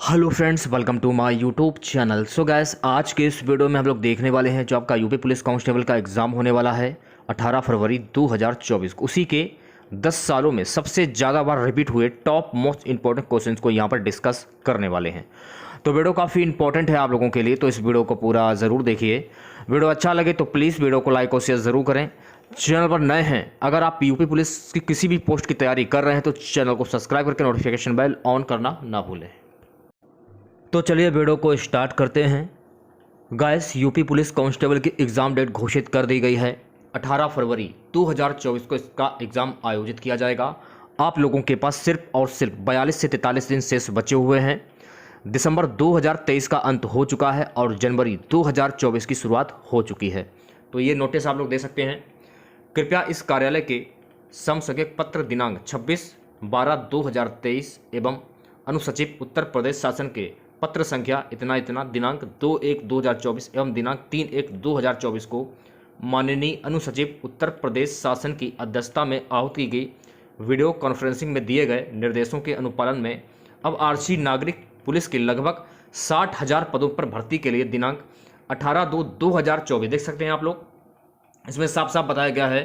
Hello friends, welcome to my YouTube channel. So guys, आज के इस वीडियो में हम लोग देखने वाले हैं जो आपका यूपी पुलिस कांस्टेबल का एग्ज़ाम होने वाला है 18 फरवरी 2024 को। उसी के 10 सालों में सबसे ज़्यादा बार रिपीट हुए टॉप मोस्ट इंपॉर्टेंट क्वेश्चंस को यहाँ पर डिस्कस करने वाले हैं। तो वीडियो काफ़ी इंपॉर्टेंट है आप लोगों के लिए, तो इस वीडियो को पूरा ज़रूर देखिए। वीडियो अच्छा लगे तो प्लीज़ वीडियो को लाइक और शेयर ज़रूर करें। चैनल पर नए हैं, अगर आप यूपी पुलिस की किसी भी पोस्ट की तैयारी कर रहे हैं तो चैनल को सब्सक्राइब करके नोटिफिकेशन बेल ऑन करना ना भूलें। तो चलिए वीडियो को स्टार्ट करते हैं। गाइस, यूपी पुलिस कांस्टेबल की एग्ज़ाम डेट घोषित कर दी गई है। 18 फरवरी 2024 को इसका एग्ज़ाम आयोजित किया जाएगा। आप लोगों के पास सिर्फ और सिर्फ 42 से 43 दिन शेष बचे हुए हैं। दिसंबर 2023 का अंत हो चुका है और जनवरी 2024 की शुरुआत हो चुकी है। तो ये नोटिस आप लोग दे सकते हैं। कृपया इस कार्यालय के समसंज्ञक पत्र दिनांक 26/12/2023 एवं अनुसचिव उत्तर प्रदेश शासन के पत्र संख्या इतना इतना दिनांक 2/1/2024 एवं दिनांक 3/1/2024 को माननीय अनुसचिव उत्तर प्रदेश शासन की अध्यक्षता में आहूत की गई वीडियो कॉन्फ्रेंसिंग में दिए गए निर्देशों के अनुपालन में अब आरक्षी नागरिक पुलिस के लगभग 60,000 पदों पर भर्ती के लिए दिनांक 18/2/2024 देख सकते हैं आप लोग। इसमें साफ साफ बताया गया है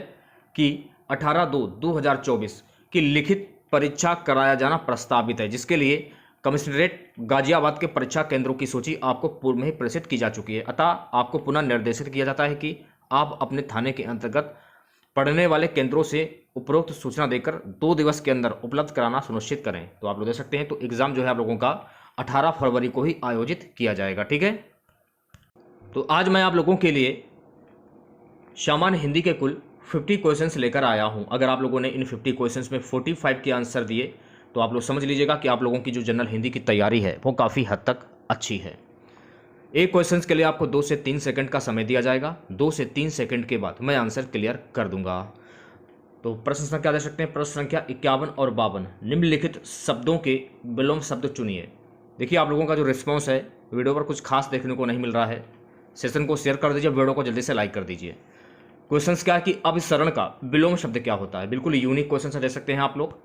कि 18/2/2024 की लिखित परीक्षा कराया जाना प्रस्तावित है, जिसके लिए कमिश्नरेट गाजियाबाद के परीक्षा केंद्रों की सूची आपको पूर्व में ही प्रेषित की जा चुकी है। अतः आपको पुनः निर्देशित किया जाता है कि आप अपने थाने के अंतर्गत पड़ने वाले केंद्रों से उपरोक्त सूचना देकर 2 दिवस के अंदर उपलब्ध कराना सुनिश्चित करें। तो आप लोग देख सकते हैं। तो एग्जाम जो है आप लोगों का 18 फरवरी को ही आयोजित किया जाएगा। ठीक है। तो आज मैं आप लोगों के लिए सामान्य हिंदी के कुल 50 क्वेश्चंस लेकर आया हूं। अगर आप लोगों ने इन 50 क्वेश्चंस में 45 के आंसर दिए तो आप लोग समझ लीजिएगा कि आप लोगों की जो जनरल हिंदी की तैयारी है वो काफ़ी हद तक अच्छी है। एक क्वेश्चंस के लिए आपको 2 से 3 सेकंड का समय दिया जाएगा। 2 से 3 सेकंड के बाद मैं आंसर क्लियर कर दूंगा। तो प्रश्न संख्या दे सकते हैं। प्रश्न संख्या 51 और 52, निम्नलिखित शब्दों के विलोम शब्द चुनिए। देखिए, आप लोगों का जो रिस्पॉन्स है वीडियो पर कुछ खास देखने को नहीं मिल रहा है। सेशन को शेयर कर दीजिए, वीडियो को जल्दी से लाइक कर दीजिए। क्वेश्चंस क्या है कि अभिसरण का विलोम शब्द क्या होता है। बिल्कुल यूनिक क्वेश्चन दे सकते हैं आप लोग।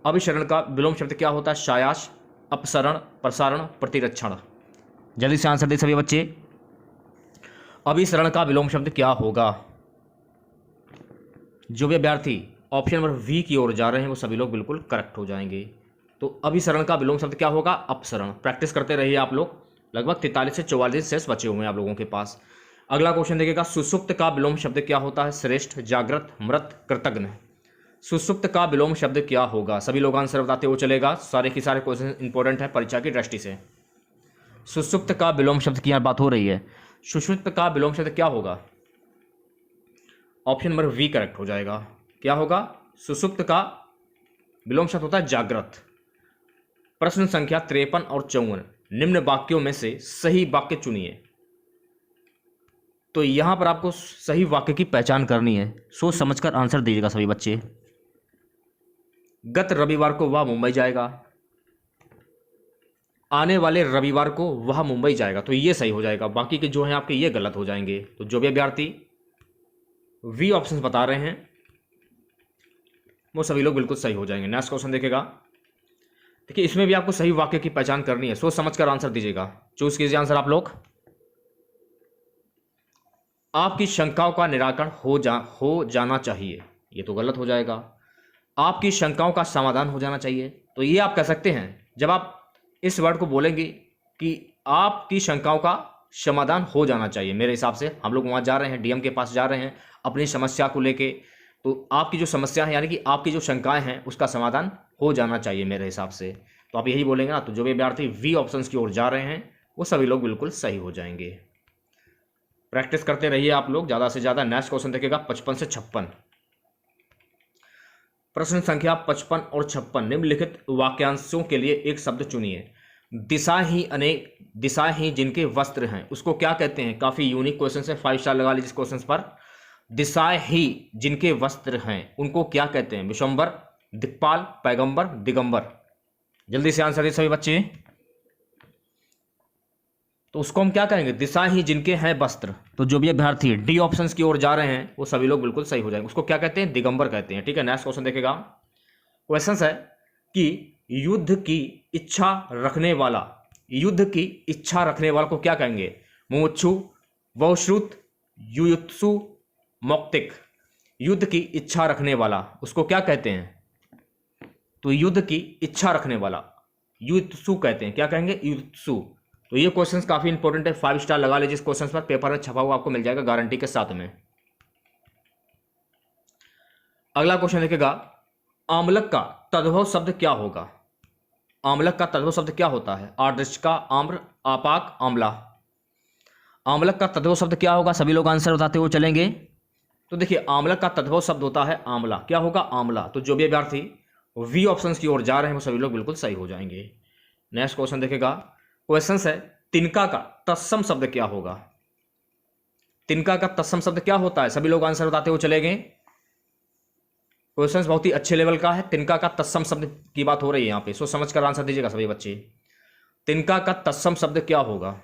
अभिसरण का विलोम शब्द क्या होता है? सायास, अपसरण, प्रसारण, प्रतिरक्षण। जल्दी से आंसर दे सभी बच्चे। अभिसरण का विलोम शब्द क्या होगा? जो भी अभ्यर्थी ऑप्शन नंबर वी की ओर जा रहे हैं वो सभी लोग बिल्कुल करेक्ट हो जाएंगे। तो अभिसरण का विलोम शब्द क्या होगा? अपसरण। प्रैक्टिस करते रहिए आप लोग। लगभग 43 से 44 दिन शेष बचे हुए हैं आप लोगों के पास। अगला क्वेश्चन देखिएगा, सुषुप्त का विलोम शब्द क्या होता है? श्रेष्ठ, जागृत, मृत, कृतज्ञ। सुषुप्त का विलोम शब्द क्या होगा? सभी लोग आंसर बताते हुए चलेगा। सारे के सारे क्वेश्चन इंपॉर्टेंट है परीक्षा की दृष्टि से। सुषुप्त का विलोम शब्द की यहाँ बात हो रही है। सुषुप्त का विलोम शब्द क्या होगा? ऑप्शन नंबर वी करेक्ट हो जाएगा। क्या होगा? सुषुप्त का विलोम शब्द होता है जागृत। प्रश्न संख्या 53 और 54, निम्न वाक्यों में से सही वाक्य चुनिए। तो यहां पर आपको सही वाक्य की पहचान करनी है। सोच समझकर आंसर दीजिएगा सभी बच्चे। गत रविवार को वह मुंबई जाएगा, आने वाले रविवार को वह मुंबई जाएगा। तो ये सही हो जाएगा। बाकी के जो हैं आपके ये गलत हो जाएंगे। तो जो भी अभ्यर्थी वी ऑप्शंस बता रहे हैं वो सभी लोग बिल्कुल सही हो जाएंगे। नेक्स्ट क्वेश्चन देखेगा। देखिए, इसमें भी आपको सही वाक्य की पहचान करनी है। सोच समझकर आंसर दीजिएगा। चूज कीजिए आंसर आप लोग। आपकी शंकाओं का निराकरण हो जाना चाहिए, ये तो गलत हो जाएगा। आपकी शंकाओं का समाधान हो जाना चाहिए, तो ये आप कह सकते हैं जब आप इस वर्ड को बोलेंगे कि आपकी शंकाओं का समाधान हो जाना चाहिए। मेरे हिसाब से हम लोग वहाँ जा रहे हैं, डीएम के पास जा रहे हैं अपनी समस्या को लेके। तो आपकी जो समस्या है यानी कि आपकी जो शंकाएं हैं उसका समाधान हो जाना चाहिए मेरे हिसाब से। तो आप यही बोलेंगे ना। तो जो भी अभ्यर्थी वी ऑप्शन की ओर जा रहे हैं वो सभी लोग बिल्कुल सही हो जाएंगे। प्रैक्टिस करते रहिए आप लोग ज़्यादा से ज़्यादा। नेक्स्ट क्वेश्चन देखेगा 55 से 56। प्रश्न संख्या 55 और 56, निम्नलिखित वाक्यांशों के लिए एक शब्द चुनिए। दिशा ही जिनके वस्त्र हैं उसको क्या कहते हैं? काफ़ी यूनिक क्वेश्चन है, 5 स्टार लगा लीजिए इस क्वेश्चन पर। दिशा ही जिनके वस्त्र हैं उनको क्या कहते हैं? विश्वम्बर, दिक्पाल, पैगंबर, दिगंबर। जल्दी से आंसर दे सभी बच्चे। तो उसको हम क्या कहेंगे? दिशा ही जिनके हैं वस्त्र। तो जो भी अभ्यर्थी डी ऑप्शंस की ओर जा रहे हैं वो सभी लोग बिल्कुल सही हो जाएंगे। उसको क्या कहते हैं? दिगंबर कहते हैं। ठीक है। नेक्स्ट क्वेश्चन देखेगा। क्वेश्चन है कि युद्ध की इच्छा रखने वाला युद्ध की इच्छा रखने वाले को क्या कहेंगे? मुमुक्षु, बहुश्रुत, युयुत्सु, मौक्तिक। युद्ध की इच्छा रखने वाला उसको क्या कहते हैं? तो युद्ध की इच्छा रखने वाला युयुत्सु कहते हैं। क्या कहेंगे? युयुत्सु। तो ये क्वेश्चन काफी इंपॉर्टेंट है, 5 स्टार लगा लीजिए इस क्वेश्चन पर, पेपर में छपा हुआ आपको मिल जाएगा गारंटी के साथ में। अगला क्वेश्चन लिखेगा, आम्लक का तद्भव शब्द क्या होगा? आम्लक का तद्भव शब्द क्या होता है? आर्द्रशिका, आम्र, आपाक, आम्ला। आम्लक का तद्भव शब्द क्या होगा? सभी लोग आंसर बताते हुए चलेंगे। तो देखिए, आम्लक का तद्भव शब्द होता है आंवला। क्या होगा? आंवला। तो जो भी अभ्यर्थी वी ऑप्शन की ओर जा रहे हैं वो सभी लोग बिल्कुल सही हो जाएंगे। नेक्स्ट क्वेश्चन देखेगा, क्वेश्चन है तिनका का तत्सम शब्द क्या होगा? तिनका का तत्सम शब्द क्या होता है? सभी लोग आंसर बताते हुए चलेंगे। क्वेश्चन बहुत ही अच्छे लेवल का है। तिनका का तत्सम शब्द की बात हो रही है यहाँ पे, सोच समझ कर आंसर दीजिएगा सभी बच्चे। तिनका का तत्सम शब्द क्या होगा?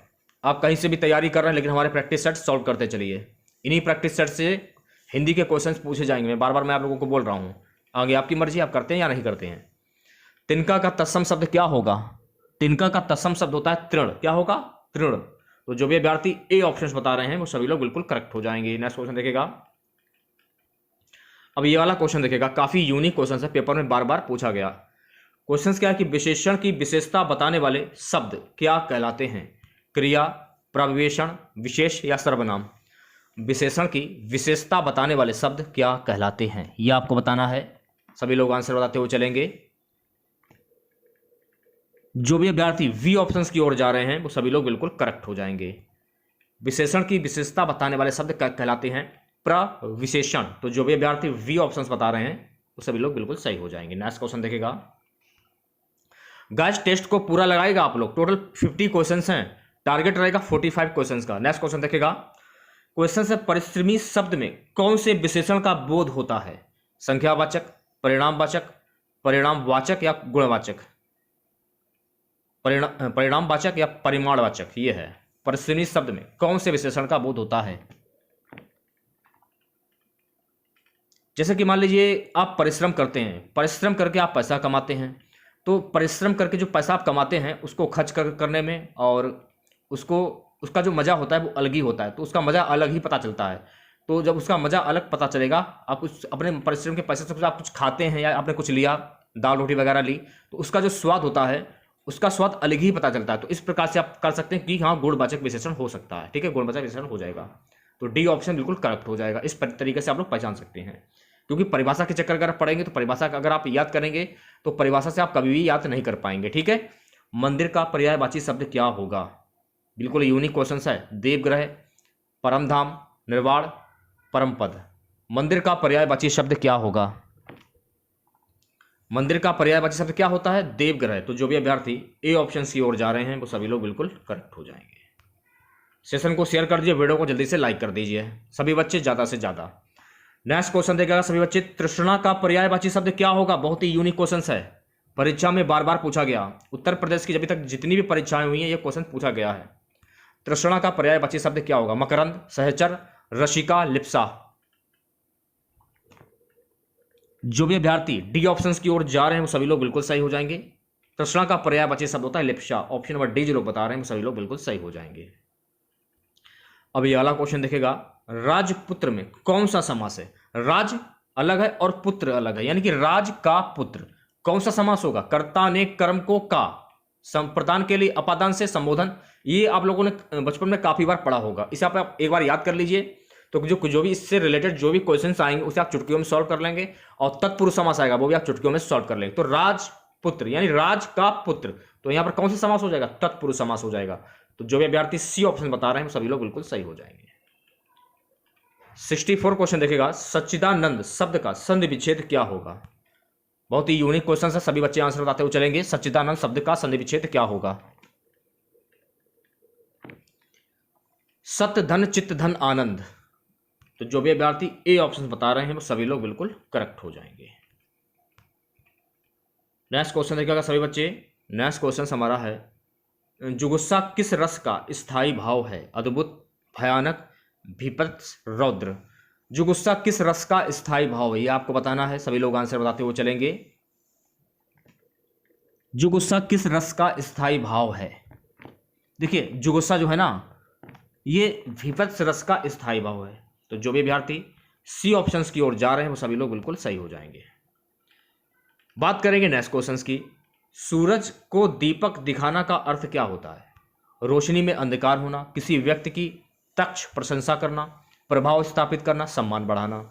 आप कहीं से भी तैयारी कर रहे हैं लेकिन हमारे प्रैक्टिस सेट सॉल्व करते चलिए। इन्हीं प्रैक्टिस सेट से हिंदी के क्वेश्चंस पूछे जाएंगे। मैं बार बार मैं आप लोगों को बोल रहा हूँ, आगे आपकी मर्जी, आप करते हैं या नहीं करते हैं। तिनका का तत्सम शब्द क्या होगा? तिनका का तत्सम शब्द होता है तृण। क्या होगा? तृण। तो जो भी अभ्यर्थी ए ऑप्शन बता रहे हैं वो सभी लोग बिल्कुल करेक्ट हो जाएंगे। नेक्स्ट क्वेश्चन देखेगा, अब ये वाला क्वेश्चन देखेगा, काफी यूनिक क्वेश्चन है, पेपर में बार बार पूछा गया। क्वेश्चन क्या है कि विशेषण की विशेषता बताने वाले शब्द क्या कहलाते हैं? क्रिया, प्रविशेषण, विशेष या सर्वनाम। विशेषण की विशेषता बताने वाले शब्द क्या कहलाते हैं, यह आपको बताना है। सभी लोग आंसर बताते हुए चलेंगे। जो भी अभ्यर्थी वी ऑप्शंस की ओर जा रहे हैं वो सभी लोग बिल्कुल करेक्ट हो जाएंगे। विशेषण की विशेषता बताने वाले शब्द क्या कहलाते हैं? प्रविशेषण। तो जो भी अभ्यर्थी वी ऑप्शंस बता रहे हैं वो सभी लोग बिल्कुल सही हो जाएंगे। नेक्स्ट क्वेश्चन देखेगा, गाइस टेस्ट को पूरा लगाएगा आप लोग, टोटल 50 क्वेश्चंस हैं, टारगेट रहेगा 45 क्वेश्चंस का। नेक्स्ट क्वेश्चन देखेगा, क्वेश्चन से परिश्रमी शब्द में कौन से विशेषण का बोध होता है? संख्यावाचक, परिणामवाचक, परिणामवाचक या गुणवाचक। परिणामवाचक या परिमाणवाचक, ये है परिश्रमी शब्द में कौन से विशेषण का बोध होता है। जैसे कि मान लीजिए आप परिश्रम करते हैं, परिश्रम करके आप पैसा कमाते हैं, तो परिश्रम करके जो पैसा आप कमाते हैं उसको खर्च करने में और उसका जो मज़ा होता है वो अलग ही होता है, तो उसका मज़ा अलग ही पता चलता है। तो जब उसका मज़ा अलग पता चलेगा, आप उस अपने परिश्रम के पैसे से आप कुछ खाते हैं या आपने कुछ लिया, दाल रोटी वगैरह ली, तो उसका जो स्वाद होता है उसका स्वाद अलग ही पता चलता है। तो इस प्रकार से आप कर सकते हैं कि हाँ, गुणवाचक विशेषण हो सकता है। ठीक है, गुणवाचक विशेषण हो जाएगा। तो डी ऑप्शन बिल्कुल करेक्ट हो जाएगा। इस तरीके से आप लोग पहचान सकते हैं, क्योंकि परिभाषा के चक्कर अगर पढ़ेंगे तो परिभाषा अगर आप याद करेंगे तो परिभाषा से आप कभी भी याद नहीं कर पाएंगे। ठीक है, मंदिर का पर्यायवाची शब्द क्या होगा? बिल्कुल यूनिक क्वेश्चन है। देवग्रह, परमधाम, निर्वाण, परमपद। मंदिर का पर्यायवाची शब्द क्या होगा? मंदिर का पर्यायवाची शब्द क्या होता है? देवग्रह। तो जो भी अभ्यर्थी ए ऑप्शन की ओर जा रहे हैं वो सभी लोग बिल्कुल करेक्ट हो जाएंगे। सेशन को शेयर कर दीजिए, वीडियो को जल्दी से लाइक कर दीजिए सभी बच्चे, ज़्यादा से ज़्यादा। नेक्स्ट क्वेश्चन देखेगा सभी बच्चे, तृष्णा का पर्यायवाची शब्द क्या होगा? बहुत ही यूनिक क्वेश्चन है, परीक्षा में बार बार पूछा गया। उत्तर प्रदेश की अभी तक जितनी भी परीक्षाएं हुई हैं ये क्वेश्चन पूछा गया है। तृष्णा का पर्यायवाची शब्द क्या होगा? मकरंद, सहचर, रसिका, लिप्सा। जो भी अभ्यर्थी डी ऑप्शंस की ओर जा रहे हैं वो सभी लोग बिल्कुल सही हो जाएंगे। तृष्णा का पर्यायवाची शब्द होता है लिप्सा। ऑप्शन नंबर डी जो लोग बता रहे हैं वो सभी लोग बिल्कुल सही हो जाएंगे। अब ये वाला क्वेश्चन देखेगा, राजपुत्र में कौन सा समास है? राज अलग है और पुत्र अलग है, यानी कि राज का पुत्र। कौन सा समास होगा? कर्ता ने कर्म को का, संप्रदान के लिए अपादान से संबोधन। ये आप लोगों ने बचपन में काफी बार पढ़ा होगा, इसे आप एक बार याद कर लीजिए। तो जो भी इससे रिलेटेड जो भी क्वेश्चंस आएंगे उसे आप चुटकियों में सॉल्व कर लेंगे, और तत्पुरुष समास आएगा वो भी आप चुटकियों में सॉल्व कर लेंगे। तो राजपुत्र यानी राज का पुत्र, तो यहां पर कौन सा समास हो जाएगा? तत्पुरुष समास हो जाएगा। तो जो भी अभ्यर्थी सी ऑप्शन बता रहे हैं सभी लोग बिल्कुल सही हो जाएंगे। 64 क्वेश्चन देखेगा, सच्चिदानंद शब्द का संधि विच्छेद क्या होगा? बहुत ही यूनिक क्वेश्चन है, सभी बच्चे आंसर बताते हुए चलेंगे। सच्चिदानंद शब्द का संधि विच्छेद क्या होगा? सत्य धन चित्त धन आनंद। तो जो भी अभ्यर्थी ए ऑप्शन बता रहे हैं वो सभी लोग बिल्कुल करेक्ट हो जाएंगे। नेक्स्ट क्वेश्चन देखिएगा सभी बच्चे। नेक्स्ट क्वेश्चन हमारा है, जुगुस्सा किस रस का स्थायी भाव है? अद्भुत, भयानक, भीभत्स, रौद्र। जुगुस्सा किस रस का स्थायी भाव है, ये आपको बताना है। सभी लोग आंसर बताते हुए चलेंगे। जुगुस्सा किस रस का स्थायी भाव है? देखिए जुगुस्सा जो है ना, ये विभत्स रस का स्थायी भाव है। तो जो भी अभ्यर्थी सी ऑप्शंस की ओर जा रहे हैं वो सभी लोग बिल्कुल सही हो जाएंगे। बात करेंगे नेक्स्ट क्वेश्चंस की। सूरज को दीपक दिखाना का अर्थ क्या होता है? रोशनी में अंधकार होना, किसी व्यक्ति की तक्ष प्रशंसा करना, प्रभाव स्थापित करना, सम्मान बढ़ाना।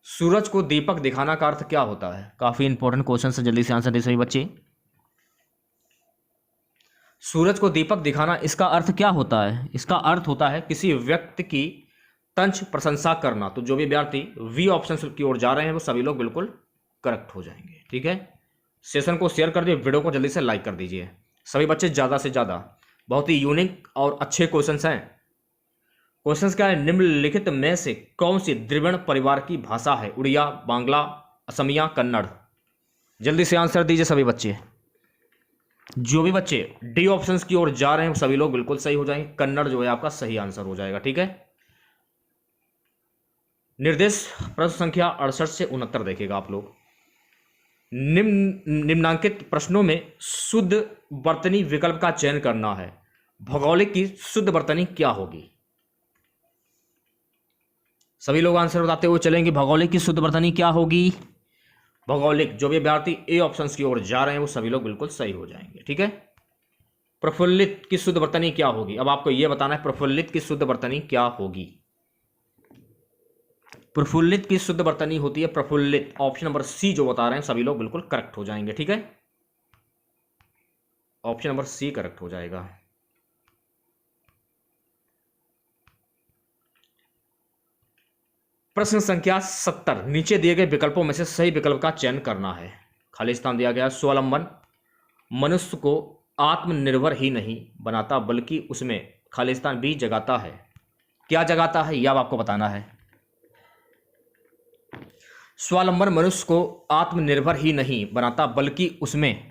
सूरज को दीपक दिखाना का अर्थ क्या होता है? काफी इंपॉर्टेंट क्वेश्चन है, जल्दी से आंसर दे सभी बच्चे। सूरज को दीपक दिखाना, इसका अर्थ क्या होता है? इसका अर्थ होता है किसी व्यक्ति की तंच प्रशंसा करना। तो जो भी विद्यार्थी वी ऑप्शन की ओर जा रहे हैं वो सभी लोग बिल्कुल करेक्ट हो जाएंगे। ठीक है, सेशन को शेयर कर दिए, वीडियो को जल्दी से लाइक कर दीजिए सभी बच्चे ज़्यादा से ज़्यादा। बहुत ही यूनिक और अच्छे क्वेश्चंस हैं। क्वेश्चंस क्या है? निम्नलिखित में से कौन सी द्रविड़ परिवार की भाषा है? उड़िया, बांग्ला, असमिया, कन्नड़। जल्दी से आंसर दीजिए सभी बच्चे। जो भी बच्चे डी ऑप्शंस की ओर जा रहे हैं सभी लोग बिल्कुल सही हो जाएंगे। कन्नड़ जो है आपका सही आंसर हो जाएगा। ठीक है, निर्देश प्रश्न संख्या 68 से 69 देखिएगा आप लोग। निम्नांकित प्रश्नों में शुद्ध वर्तनी विकल्प का चयन करना है। भौगोलिक की शुद्ध वर्तनी क्या होगी? सभी लोग आंसर बताते हुए चलेंगे। भौगोलिक की शुद्ध वर्तनी क्या होगी? भौगोलिक, जो भी अभ्यर्थी ए ऑप्शंस की ओर जा रहे हैं वो सभी लोग बिल्कुल सही हो जाएंगे। ठीक है, प्रफुल्लित की शुद्ध वर्तनी क्या होगी? अब आपको यह बताना है प्रफुल्लित की शुद्ध वर्तनी क्या होगी। प्रफुल्लित की शुद्ध वर्तनी होती है प्रफुल्लित। ऑप्शन नंबर सी जो बता रहे हैं सभी लोग बिल्कुल करेक्ट हो जाएंगे। ठीक है, ऑप्शन नंबर सी करेक्ट हो जाएगा। प्रश्न संख्या 70, नीचे दिए गए विकल्पों में से सही विकल्प का चयन करना है। खाली स्थान दिया गया। स्वावलंबन मनुष्य को आत्मनिर्भर ही नहीं बनाता बल्कि उसमें खाली स्थान भी जगाता है। क्या जगाता है यह आपको बताना है। स्वावलंबन मनुष्य को आत्मनिर्भर ही नहीं बनाता बल्कि उसमें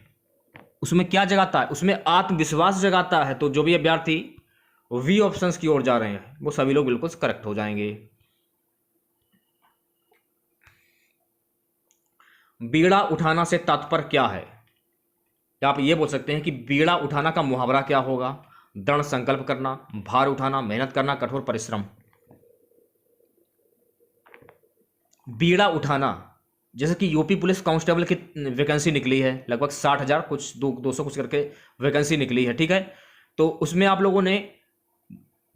क्या जगाता है? उसमें आत्मविश्वास जगाता है। तो जो भी अभ्यर्थी वी ऑप्शंस की ओर जा रहे हैं वो सभी लोग बिल्कुल करेक्ट हो जाएंगे। बीड़ा उठाना से तात्पर्य क्या है? आप ये बोल सकते हैं कि बीड़ा उठाना का मुहावरा क्या होगा? दृढ़ संकल्प करना, भार उठाना, मेहनत करना, कठोर परिश्रम। बीड़ा उठाना, जैसे कि यूपी पुलिस कांस्टेबल की वैकेंसी निकली है, लगभग 60,000 कुछ 200 कुछ करके वैकेंसी निकली है। ठीक है, तो उसमें आप लोगों ने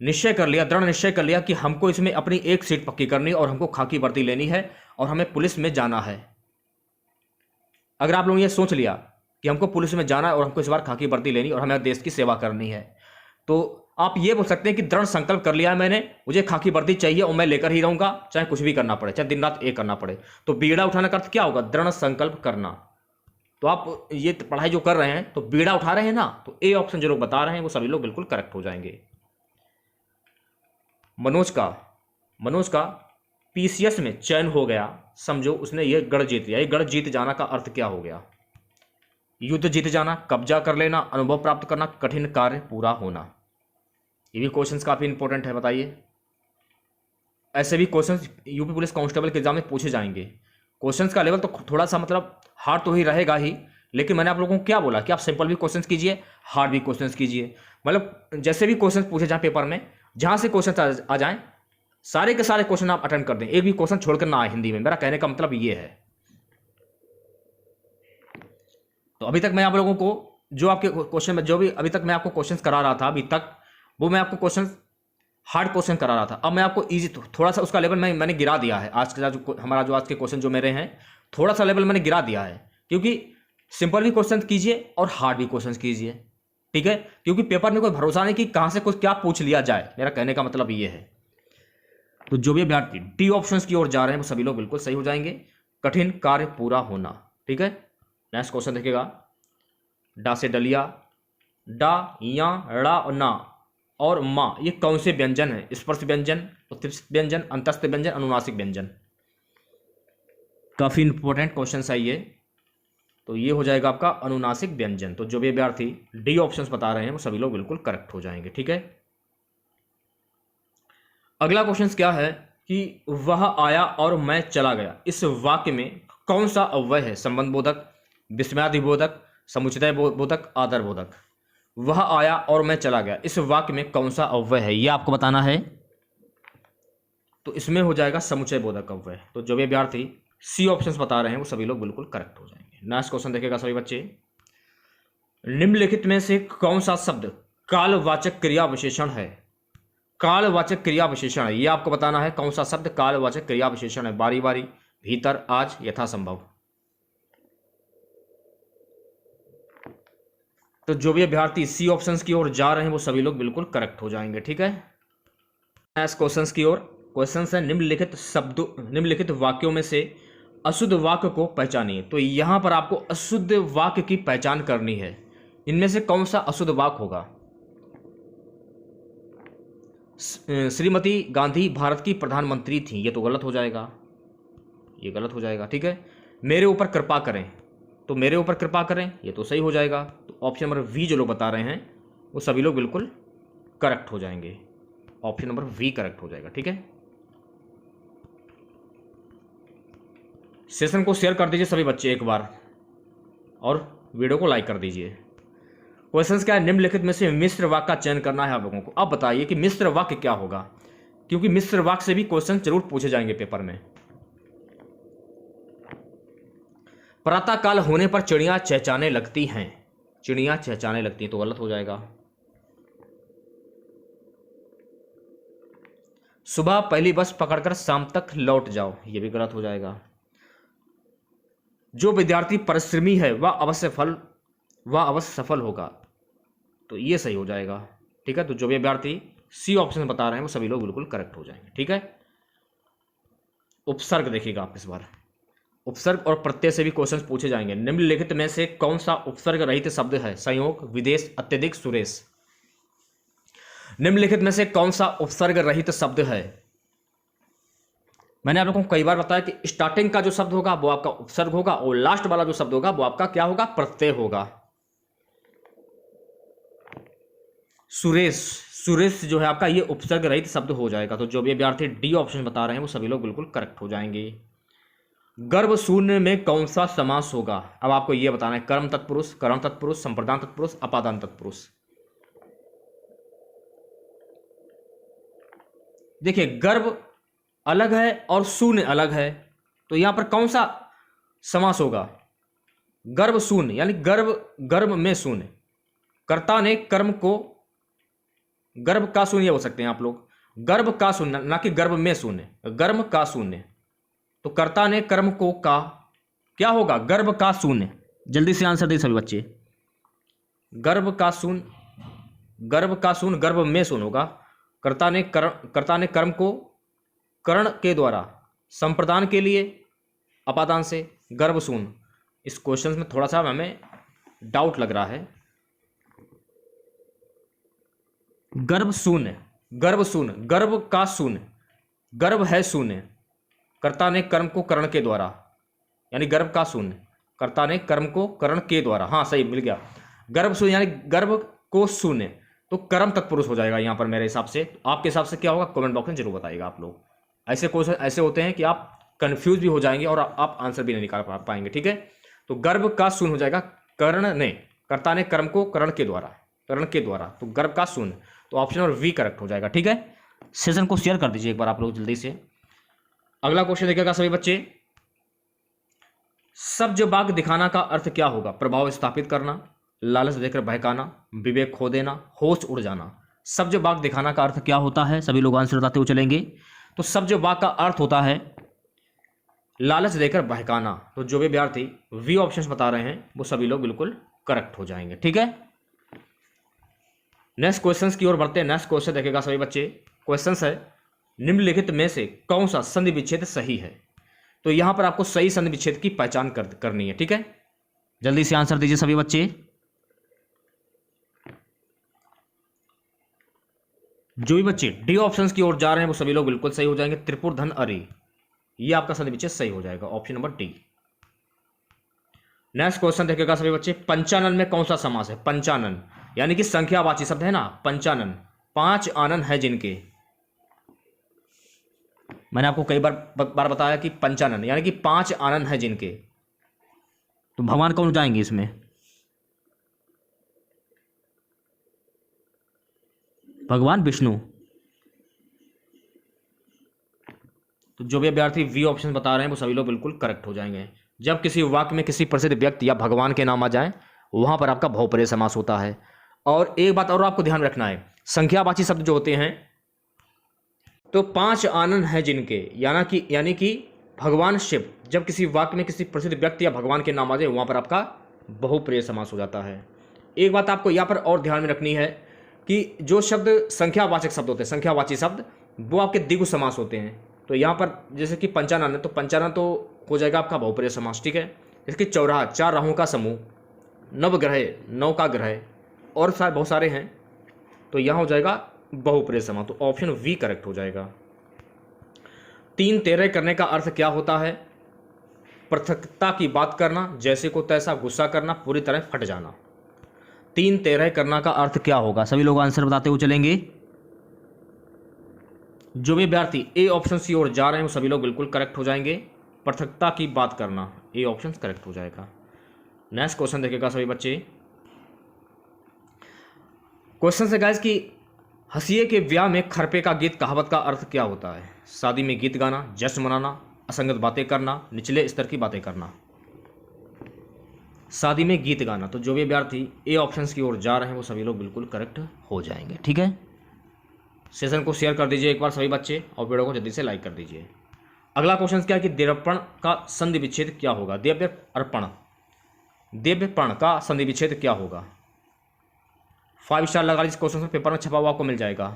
निश्चय कर लिया, दृढ़ निश्चय कर लिया कि हमको इसमें अपनी एक सीट पक्की करनी और हमको खाकी वर्दी लेनी है और हमें पुलिस में जाना है। अगर आप लोगों ने ये सोच लिया कि हमको पुलिस में जाना है और हमको इस बार खाकी वर्दी लेनी और हमें देश की सेवा करनी है, तो आप ये बोल सकते हैं कि दृढ़ संकल्प कर लिया है मैंने, मुझे खाकी वर्दी चाहिए और मैं लेकर ही रहूंगा, चाहे कुछ भी करना पड़े, चाहे दिन रात एक करना पड़े। तो बीड़ा उठाने का अर्थ क्या होगा? दृढ़ संकल्प करना। तो आप ये पढ़ाई जो कर रहे हैं तो बीड़ा उठा रहे हैं ना, तो ए ऑप्शन जो लोग बता रहे हैं वो सभी लोग बिल्कुल करेक्ट हो जाएंगे। मनोज का पीसीएस में चयन हो गया, समझो उसने ये गढ़ जीत लिया। ये गढ़ जीत जाना का अर्थ क्या हो गया? युद्ध जीत जाना, कब्जा कर लेना, अनुभव प्राप्त करना, कठिन कार्य पूरा होना। ये भी क्वेश्चंस काफी इंपॉर्टेंट है, बताइए। ऐसे भी क्वेश्चंस यूपी पुलिस कांस्टेबल के एग्जाम में पूछे जाएंगे। क्वेश्चंस का लेवल तो थोड़ा सा मतलब हार्ड तो ही रहेगा ही, लेकिन मैंने आप लोगों को क्या बोला कि आप सिंपल भी क्वेश्चंस कीजिए, हार्ड भी क्वेश्चंस कीजिए। मतलब जैसे भी क्वेश्चंस पूछे जाए पेपर में, जहां से क्वेश्चन आ जाएं सारे के सारे क्वेश्चन आप अटेंड कर दें, एक भी क्वेश्चन छोड़कर ना आए हिंदी में। मेरा कहने का मतलब ये है। तो अभी तक मैं आप लोगों को जो आपके क्वेश्चन में जो भी अभी तक मैं आपको क्वेश्चंस करा रहा था अभी तक, वो मैं आपको क्वेश्चन हार्ड क्वेश्चन करा रहा था। अब मैं आपको इजी थोड़ा सा उसका लेवल मैंने गिरा दिया है। आज का जो हमारा जो आज के क्वेश्चन जो मेरे हैं, थोड़ा सा लेवल मैंने गिरा दिया है, क्योंकि सिंपल भी क्वेश्चन कीजिए और हार्ड भी क्वेश्चन कीजिए। ठीक है, क्योंकि पेपर में कोई भरोसा नहीं कि कहां से कुछ क्या पूछ लिया जाए। मेरा कहने का मतलब ये है। तो जो भी अभ्यर्थी डी ऑप्शंस की ओर जा रहे हैं वो सभी लोग बिल्कुल सही हो जाएंगे। कठिन कार्य पूरा होना। ठीक है, नेक्स्ट क्वेश्चन देखिएगा। डा से डलिया, डा, या, ड़ा और ना और माँ, ये कौन से व्यंजन है? स्पर्श व्यंजन, उत्प्रेक्षित व्यंजन, अंतस्थ व्यंजन, अनुनासिक व्यंजन। काफी इंपॉर्टेंट क्वेश्चन है ये। तो ये हो जाएगा आपका अनुनासिक व्यंजन। तो जो भी अभ्यर्थी डी ऑप्शंस बता रहे हैं वो सभी लोग बिल्कुल करेक्ट हो जाएंगे। ठीक है, अगला क्वेश्चन क्या है कि वह आया और मैं चला गया, इस वाक्य में कौन सा अव्यय है? संबंध बोधक, विस्मयादिबोधक, समुच्चय बोधक, आदर बोधक। वह आया और मैं चला गया, इस वाक्य में कौन सा अव्यय है, यह आपको बताना है। तो इसमें हो जाएगा समुच्चय बोधक अव्यय। तो जो भी अभ्यर्थी सी ऑप्शंस बता रहे हैं वो सभी लोग बिल्कुल करेक्ट हो जाएंगे। नेक्स्ट क्वेश्चन देखिएगा सभी बच्चे, निम्नलिखित में से कौन सा शब्द कालवाचक क्रिया विशेषण है। कालवाचक क्रिया विशेषण है, यह आपको बताना है कौन सा शब्द कालवाचक क्रिया विशेषण है। बारी बारी, भीतर, आज, यथासंभव। तो जो भी अभ्यर्थी सी ऑप्शंस की ओर जा रहे हैं वो सभी लोग बिल्कुल करेक्ट हो जाएंगे। ठीक है, नेक्स्ट क्वेश्चंस की ओर। क्वेश्चन है निम्नलिखित वाक्यों में से अशुद्ध वाक्य को पहचानिए। तो यहां पर आपको अशुद्ध वाक्य की पहचान करनी है। इनमें से कौन सा अशुद्ध वाक्य होगा। श्रीमती गांधी भारत की प्रधानमंत्री थी, ये तो गलत हो जाएगा, ये गलत हो जाएगा। ठीक है, मेरे ऊपर कृपा करें, तो मेरे ऊपर कृपा करें ये तो सही हो जाएगा। तो ऑप्शन नंबर वी जो लोग बता रहे हैं वो सभी लोग बिल्कुल करेक्ट हो जाएंगे। ऑप्शन नंबर वी करेक्ट हो जाएगा। ठीक है, सेशन को शेयर कर दीजिए सभी बच्चे एक बार और वीडियो को लाइक कर दीजिए। क्वेश्चंस क्या है, निम्नलिखित में से मिश्र वाक्य का चयन करना है आप लोगों को। अब बताइए कि मिश्र वाक्य क्या होगा, क्योंकि मिश्र वाक्य से भी क्वेश्चन जरूर पूछे जाएंगे पेपर में। प्रातः काल होने पर चिड़ियां चहचहाने लगती हैं, चिड़ियां चहचहाने लगती हैं तो गलत हो जाएगा। सुबह पहली बस पकड़कर शाम तक लौट जाओ, ये भी गलत हो जाएगा। जो विद्यार्थी परिश्रमी है वह अवश्य सफल होगा, तो ये सही हो जाएगा। ठीक है, तो जो भी विद्यार्थी सी ऑप्शन बता रहे हैं वो सभी लोग बिल्कुल करेक्ट हो जाएंगे। ठीक है, उपसर्ग देखिएगा आप इस बार, उपसर्ग और प्रत्यय से भी क्वेश्चन पूछे जाएंगे। निम्नलिखित में से कौन सा उपसर्ग रहित शब्द है। संयोग, विदेश, अत्यधिक, सुरेश। निम्नलिखित में से कौन सा उपसर्ग रहित शब्द है। मैंने आप लोगों को कई बार बताया कि स्टार्टिंग का जो शब्द होगा वो आपका उपसर्ग होगा और लास्ट वाला जो शब्द होगा वो आपका क्या होगा, प्रत्यय होगा। सुरेश, सुरेश जो है आपका ये उपसर्ग रहित शब्द हो जाएगा। तो जो भी विद्यार्थी डी ऑप्शन बता रहे हैं वो सभी लोग बिल्कुल करेक्ट हो जाएंगे। गर्भ शून्य में कौन सा समास होगा। अब आपको यह बताना है, कर्म तत्पुरुष, करण तत्पुरुष, संप्रदान तत्पुरुष, अपादान तत्पुरुष। देखिए गर्भ अलग है और शून्य अलग है, तो यहां पर कौन सा समास होगा। गर्भ शून्य यानी गर्भ में शून्य, कर्ता ने कर्म को, गर्भ का शून्य हो सकते हैं आप लोग, गर्भ का शून्य ना कि गर्भ में शून्य, गर्भ का शून्य। तो कर्ता ने कर्म को का क्या होगा, गर्भ का शून्य। जल्दी से आंसर दे सभी बच्चे। गर्भ का शून्य, गर्भ का शून्य गर्भ में शून्य होगा। कर्ता ने कर्म को करण के द्वारा, संप्रदान के लिए अपादान से, गर्भ शून्य। इस क्वेश्चन में थोड़ा सा हमें डाउट लग रहा है। गर्भ शून्य, गर्भ शून्य, गर्भ का शून्य, गर्भ है शून्य, कर्ता ने कर्म को करण के द्वारा, यानी गर्भ का शून्य, कर्ता ने कर्म को करण के द्वारा। हाँ सही मिल गया, गर्भ शून्य यानी गर्भ को शून्य, तो कर्म तत्पुरुष हो जाएगा यहाँ पर मेरे हिसाब से। आपके हिसाब से क्या होगा कमेंट बॉक्स में जरूर बताइएगा आप लोग। ऐसे क्वेश्चन ऐसे होते हैं कि आप कंफ्यूज भी हो जाएंगे और आप आंसर भी नहीं निकाल पाएंगे। ठीक है, तो गर्भ का शून्य हो जाएगा, कर्ण ने, कर्ता ने कर्म को करण के द्वारा, तो गर्भ का शून्य। तो ऑप्शन नंबर वी करेक्ट हो जाएगा। ठीक है, सेशन को शेयर कर दीजिए एक बार आप लोग जल्दी से। अगला क्वेश्चन देखिएगा सभी बच्चे, सब्ज बाग दिखाना का अर्थ क्या होगा। प्रभाव स्थापित करना, लालच देकर बहकाना, विवेक खो देना, होश उड़ जाना। सब्ज बाग दिखाना का अर्थ क्या होता है, सभी लोग आंसर बताते हुए चलेंगे। तो सब्ज बाग का अर्थ होता है लालच देकर बहकाना। तो जो भी विद्यार्थी वी ऑप्शंस बता रहे हैं वो सभी लोग बिल्कुल करेक्ट हो जाएंगे। ठीक है, नेक्स्ट क्वेश्चंस की ओर बढ़ते हैं। नेक्स्ट क्वेश्चन देखेगा सभी बच्चे। क्वेश्चंस है, निम्नलिखित में से कौन सा संधि विच्छेद सही है। तो यहां पर आपको सही संधि विच्छेद की पहचान करनी है। ठीक है, जल्दी से आंसर दीजिए सभी बच्चे। जो भी बच्चे डी ऑप्शंस की ओर जा रहे हैं वो सभी लोग बिल्कुल सही हो जाएंगे। त्रिपुर धन अरि, ये आपका संधि विच्छेद सही हो जाएगा, option number D. Next question देखेगा सभी बच्चे, पंचानन में कौन सा समास है। पंचानन यानी कि संख्यावाची शब्द है ना, पंचानन, 5 आनन है जिनके। मैंने आपको कई बार बताया कि पंचानन यानी कि 5 आनन है जिनके, तो भगवान कौन जाएंगे इसमें। भगवान विष्णु। तो जो भी अभ्यर्थी वी ऑप्शन बता रहे हैं वो सभी लोग बिल्कुल करेक्ट हो जाएंगे। जब किसी वाक्य में किसी प्रसिद्ध व्यक्ति या भगवान के नाम आ जाए वहां पर आपका बहुपर्याय समास होता है। और एक बात और आपको ध्यान रखना है, संख्यावाची शब्द जो होते हैं तो 5 आनन है जिनके, यानी कि भगवान शिव, जब किसी वाक्य में किसी प्रसिद्ध व्यक्ति या भगवान के नाम आ जाए वहां पर आपका बहुप्रिय समास हो जाता है। एक बात आपको यहाँ पर और ध्यान में रखनी है कि जो शब्द संख्यावाचक शब्द होते हैं, संख्यावाची शब्द, वो आपके द्विगु समास होते हैं। तो यहाँ पर जैसे कि पंचानन है तो पंचानन तो हो जाएगा आपका बहुप्रिय समास, ठीक है। इसके चौराहा, 4 राहों का समूह, नवग्रह, 9 का ग्रह और बहुत सारे हैं, तो यहाँ हो जाएगा बहुप्रिय समास। तो ऑप्शन वी करेक्ट हो जाएगा। 3 तेरह करने का अर्थ क्या होता है? पृथकता की बात करना, जैसे को तैसा, गुस्सा करना, पूरी तरह फट जाना। 3 तेरह करना का अर्थ क्या होगा? सभी लोग आंसर बताते हुए चलेंगे। जो भी विद्यार्थी ए ऑप्शन की ओर जा रहे हैं वो सभी लोग बिल्कुल करेक्ट हो जाएंगे। पृथकता की बात करना, ए ऑप्शन करेक्ट हो जाएगा। नेक्स्ट क्वेश्चन देखेगा सभी बच्चे। क्वेश्चन से गाइस कि हंसिए के ब्याह में खरपे का गीत कहावत का अर्थ क्या होता है? शादी में गीत गाना, जश्न मनाना, असंगत बातें करना, निचले स्तर की बातें करना। शादी में गीत गाना। तो जो भी विद्यार्थी ए ऑप्शन की ओर जा रहे हैं वो सभी लोग बिल्कुल करेक्ट हो जाएंगे, ठीक है। सेशन को शेयर कर दीजिए एक बार सभी बच्चे और वीडियो को जल्दी से लाइक कर दीजिए। अगला क्वेश्चन क्या है कि देवपण का संधि विच्छेद क्या होगा? देव्य अर्पण, देव्यपण का संधि विच्छेद क्या होगा? 5 स्टार लगा लीजिए, क्वेश्चन पेपर में छपा हुआ आपको मिल जाएगा।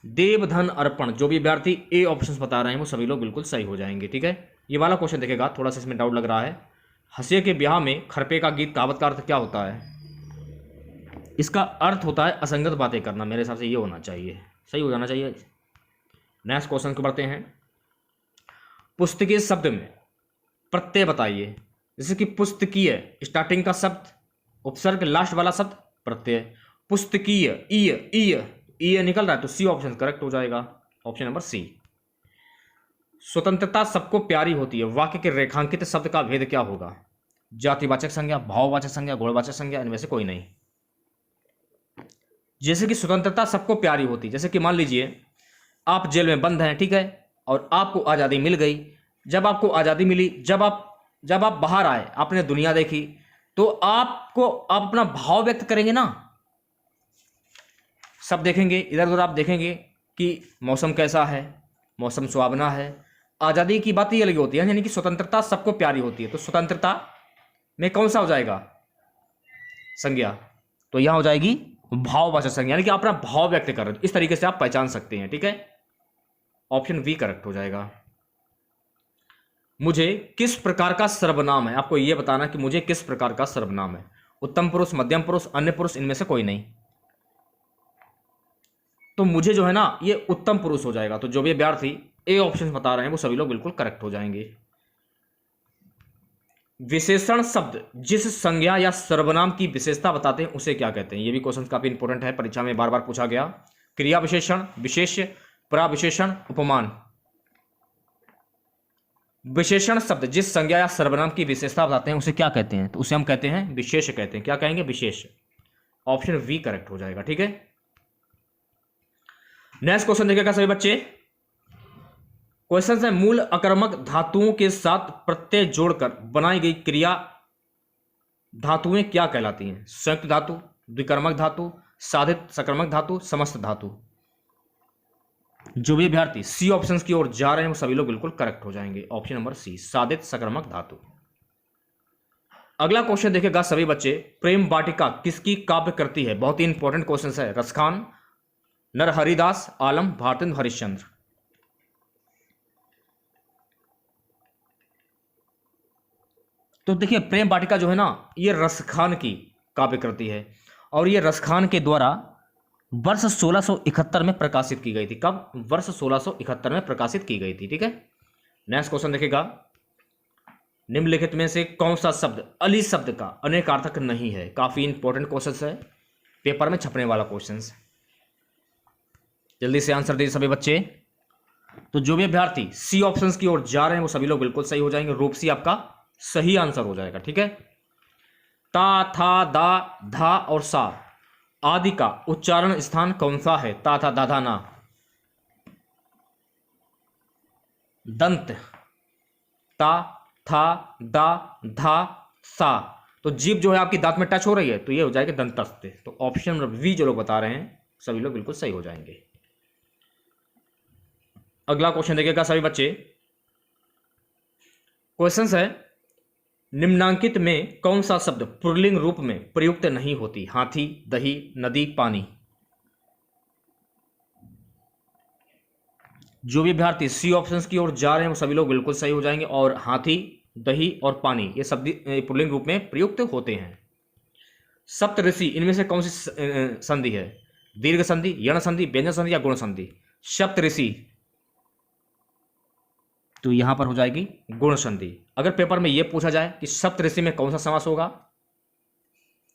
देवधन अर्पण। जो भी विद्यार्थी ए ऑप्शन बता रहे हैं वो सभी लोग बिल्कुल सही हो जाएंगे, ठीक है। ये वाला क्वेश्चन देखेगा, थोड़ा सा इसमें डाउट लग रहा है। हंसिए के ब्याह में खरपे का गीत कहावत का अर्थ क्या होता है? इसका अर्थ होता है असंगत बातें करना। मेरे हिसाब से ये होना चाहिए, सही हो जाना चाहिए। नेक्स्ट क्वेश्चन को बढ़ते हैं। पुस्तकीय शब्द में प्रत्यय बताइए। जैसे कि पुस्तकीय स्टार्टिंग का शब्द, उपसर्ग लास्ट वाला शब्द प्रत्यय। पुस्तकीय ईय निकल रहा है तो सी ऑप्शन करेक्ट हो जाएगा, ऑप्शन नंबर सी। स्वतंत्रता सबको प्यारी होती है। वाक्य के रेखांकित शब्द का भेद क्या होगा? जातिवाचक संज्ञा, भाववाचक संज्ञा, गुणवाचक संज्ञा, इनमें से कोई नहीं। जैसे कि स्वतंत्रता सबको प्यारी होती, जैसे कि मान लीजिए आप जेल में बंद हैं, ठीक है, और आपको आज़ादी मिल गई। जब आपको आज़ादी मिली, जब आप बाहर आए, आपने दुनिया देखी, तो आप अपना भाव व्यक्त करेंगे ना, सब देखेंगे, इधर उधर आप देखेंगे कि मौसम कैसा है, मौसम सुहावना है। आज़ादी की बात ही अलग होती है, यानी कि स्वतंत्रता सबको प्यारी होती है। तो स्वतंत्रता में कौन सा हो जाएगा? संज्ञा। तो यहां हो जाएगी भाववाचक संज्ञा, यानी कि अपना भाव व्यक्त कर रहे हैं। इस तरीके से आप पहचान सकते हैं, ठीक है। ऑप्शन वी करेक्ट हो जाएगा। मुझे किस प्रकार का सर्वनाम है? आपको यह बताना कि मुझे किस प्रकार का सर्वनाम है। उत्तम पुरुष, मध्यम पुरुष, अन्य पुरुष, इनमें से कोई नहीं। तो मुझे जो है ना ये उत्तम पुरुष हो जाएगा। तो जो भी विद्यार्थी ए ऑप्शन बता रहे हैं वो सभी लोग बिल्कुल करेक्ट हो जाएंगे। विशेषण शब्द जिस संज्ञा या सर्वनाम की विशेषता बताते हैं उसे क्या कहते हैं? ये भी क्वेश्चन काफी इंपॉर्टेंट है, परीक्षा में बार बार पूछा गया। क्रिया विशेषण, विशेष्य, प्रविशेषण, उपमान। विशेषण शब्द जिस संज्ञा या सर्वनाम की विशेषता बताते हैं उसे क्या कहते हैं? तो उसे हम कहते हैं विशेष कहते हैं। क्या कहेंगे? विशेष। ऑप्शन वी करेक्ट हो जाएगा, ठीक है। नेक्स्ट क्वेश्चन देखिएगा सभी बच्चे। क्वेश्चन है मूल अकर्मक धातुओं के साथ प्रत्यय जोड़कर बनाई गई क्रिया धातुएं क्या कहलाती हैं? संयुक्त धातु, द्विकर्मक धातु, साधित सकर्मक धातु, समस्त धातु। जो भी अभ्यर्थी सी ऑप्शन की ओर जा रहे हैं वो सभी लोग बिल्कुल करेक्ट हो जाएंगे, ऑप्शन नंबर सी, साधित सकर्मक धातु। अगला क्वेश्चन देखेगा सभी बच्चे। प्रेम वाटिका किसकी काव्य करती है? बहुत ही इंपॉर्टेंट क्वेश्चन है। रसखान, नरहरिदास, आलम, भारतेंदु हरिश्चंद्र। तो देखिए प्रेम वाटिका जो है ना ये रसखान की काव्य करती है और ये रसखान के द्वारा वर्ष 1671 में प्रकाशित की गई थी। कब? वर्ष 1671 में प्रकाशित की गई थी, ठीक है। नेक्स्ट क्वेश्चन देखेगा। निम्नलिखित में से कौन सा शब्द अली शब्द का अनेकार्थक नहीं है? काफी इंपॉर्टेंट क्वेश्चन है, पेपर में छपने वाला क्वेश्चन। जल्दी से आंसर दीजिए सभी बच्चे। तो जो भी अभ्यर्थी सी ऑप्शन की ओर जा रहे हैं वो सभी लोग बिल्कुल सही हो जाएंगे। रूपसी आपका सही आंसर हो जाएगा, ठीक है। ता, था, दा, धा और सा आदि का उच्चारण स्थान कौन सा है? ता, था, दा, धा, ना। दंत, ता, था, दा, धा, सा। तो जीभ जो है आपकी दांत में टच हो रही है तो ये हो जाएगा दंतस्थ। तो ऑप्शन नंबर वी जो लोग बता रहे हैं सभी लोग बिल्कुल सही हो जाएंगे। अगला क्वेश्चन देखिएगा सभी बच्चे। क्वेश्चन है, निम्नांकित में कौन सा शब्द पुल्लिंग रूप में प्रयुक्त नहीं होती? हाथी, दही, नदी, पानी। जो भी विद्यार्थी सी ऑप्शंस की ओर जा रहे हैं वो सभी लोग बिल्कुल सही हो जाएंगे। और हाथी, दही और पानी ये शब्द पुल्लिंग रूप में प्रयुक्त होते हैं। सप्त ऋषि इनमें से कौन सी संधि है? दीर्घ संधि, यण संधि, व्यंजन संधि या गुण संधि? सप्त ऋषि तो यहां पर हो जाएगी गुण संधि। अगर पेपर में यह पूछा जाए कि सप्त ऋषि में कौन सा समास होगा?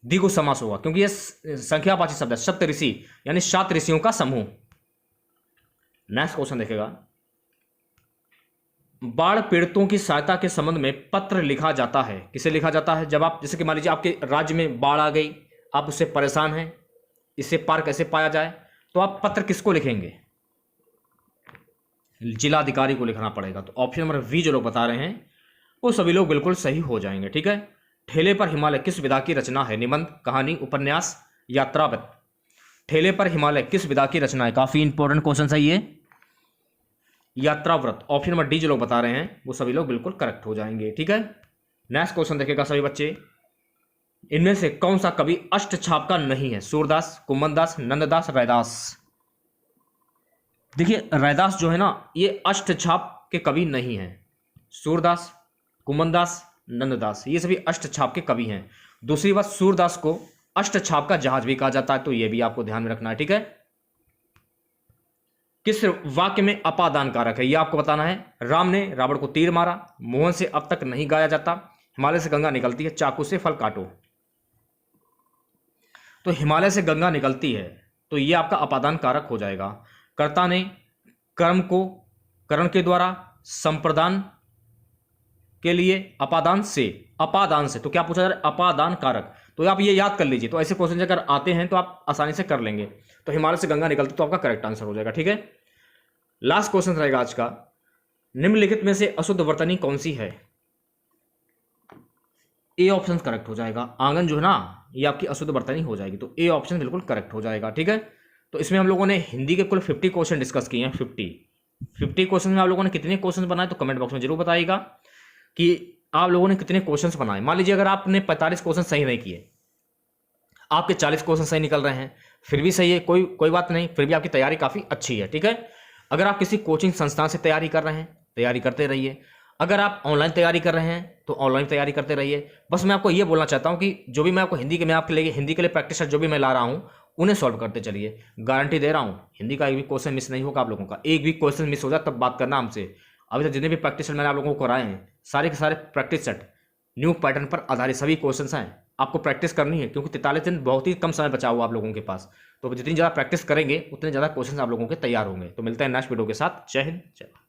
द्विगु समास होगा, क्योंकि यह संख्यावाची शब्द है। सप्त ऋषि यानी 7 ऋषियों का समूह। नेक्स्ट क्वेश्चन देखेगा, बाढ़ पीड़ितों की सहायता के संबंध में पत्र लिखा जाता है। किसे लिखा जाता है? जब आप, जैसे कि मान लीजिए आपके राज्य में बाढ़ आ गई, आप उससे परेशान हैं, इससे पार कैसे पाया जाए, तो आप पत्र किसको लिखेंगे? जिलाधिकारी को लिखना पड़ेगा। तो ऑप्शन नंबर वी जो लोग बता रहे हैं वो सभी लोग बिल्कुल सही हो जाएंगे। ठीक है। ठेले पर हिमालय किस विधा की रचना है? निबंध, कहानी, उपन्यास, यात्रावृत्त। ठेले पर हिमालय किस विधा की रचना है? काफी इंपॉर्टेंट क्वेश्चन है ये, यात्राव्रत। ऑप्शन नंबर डी जो लोग बता रहे हैं वो सभी लोग बिल्कुल करेक्ट हो जाएंगे। ठीक है। नेक्स्ट क्वेश्चन देखेगा सभी बच्चे, इनमें से कौन सा कवि अष्टछाप का नहीं है? सूरदास, कुम्भनदास, नंददास, रैदास। देखिए रैदास जो है ना ये अष्टछाप के कवि नहीं है। सूरदास, कुम्भनदास, नंददास ये सभी अष्टछाप के कवि हैं। दूसरी बात, सूरदास को अष्टछाप का जहाज भी कहा जाता है, तो यह भी आपको ध्यान में रखना है। ठीक है। किस वाक्य में अपादान कारक है यह आपको बताना है। राम ने रावण को तीर मारा, मोहन से अब तक नहीं गाया जाता, हिमालय से गंगा निकलती है, चाकू से फल काटो। तो हिमालय से गंगा निकलती है तो यह आपका अपादान कारक हो जाएगा। कर्ता ने कर्म को करण के द्वारा, संप्रदान के लिए, अपादान से तो क्या पूछा जा रहा है? अपादान कारक। तो आप ये याद कर लीजिए। तो ऐसे क्वेश्चन अगर आते हैं तो आप आसानी से कर लेंगे। तो हिमालय से गंगा निकलती तो आपका करेक्ट आंसर हो जाएगा। ठीक है। लास्ट क्वेश्चन रहेगा आज का, निम्नलिखित में से अशुद्ध वर्तनी कौन सी है? ए ऑप्शन करेक्ट हो जाएगा। आंगन जो है ना ये आपकी अशुद्ध वर्तनी हो जाएगी, तो ए ऑप्शन बिल्कुल करेक्ट हो जाएगा। ठीक है। तो इसमें हम लोगों ने हिंदी के कुल 50 क्वेश्चन डिस्कस किए हैं। 50 क्वेश्चन में आप लोगों ने कितने क्वेश्चन बनाए तो कमेंट बॉक्स में जरूर बताइएगा कि आप लोगों ने कितने क्वेश्चंस बनाए। मान लीजिए अगर आपने 45 क्वेश्चन सही नहीं किए, आपके 40 क्वेश्चन सही निकल रहे हैं, फिर भी सही है, कोई बात नहीं, फिर भी आपकी तैयारी काफ़ी अच्छी है। ठीक है। अगर आप किसी कोचिंग संस्थान से तैयारी कर रहे हैं, तैयारी करते रहिए। अगर आप ऑनलाइन तैयारी कर रहे हैं तो ऑनलाइन तैयारी करते रहिए। बस मैं आपको ये बोलना चाहता हूँ कि जो भी मैं आपको हिंदी के लिए प्रैक्टिस जो भी मैं ला रहा हूँ उन्हें सॉल्व करते चलिए। गारंटी दे रहा हूँ हिंदी का एक भी क्वेश्चन मिस नहीं होगा आप लोगों का। एक भी क्वेश्चन मिस हो जाए तब बात करना हमसे। अभी तक जितने भी प्रैक्टिस सेट मैंने आप लोगों को कराए हैं सारे के सारे प्रैक्टिस सेट न्यू पैटर्न पर आधारित सभी क्वेश्चंस हैं। आपको प्रैक्टिस करनी है क्योंकि 43 दिन बहुत ही कम समय बचा हुआ आप लोगों के पास। तो जितनी ज़्यादा प्रैक्टिस करेंगे उतने ज़्यादा क्वेश्चंस आप लोगों के तैयार होंगे। तो मिलते हैं नेक्स्ट वीडियो के साथ। जय हिंद, जय भारत।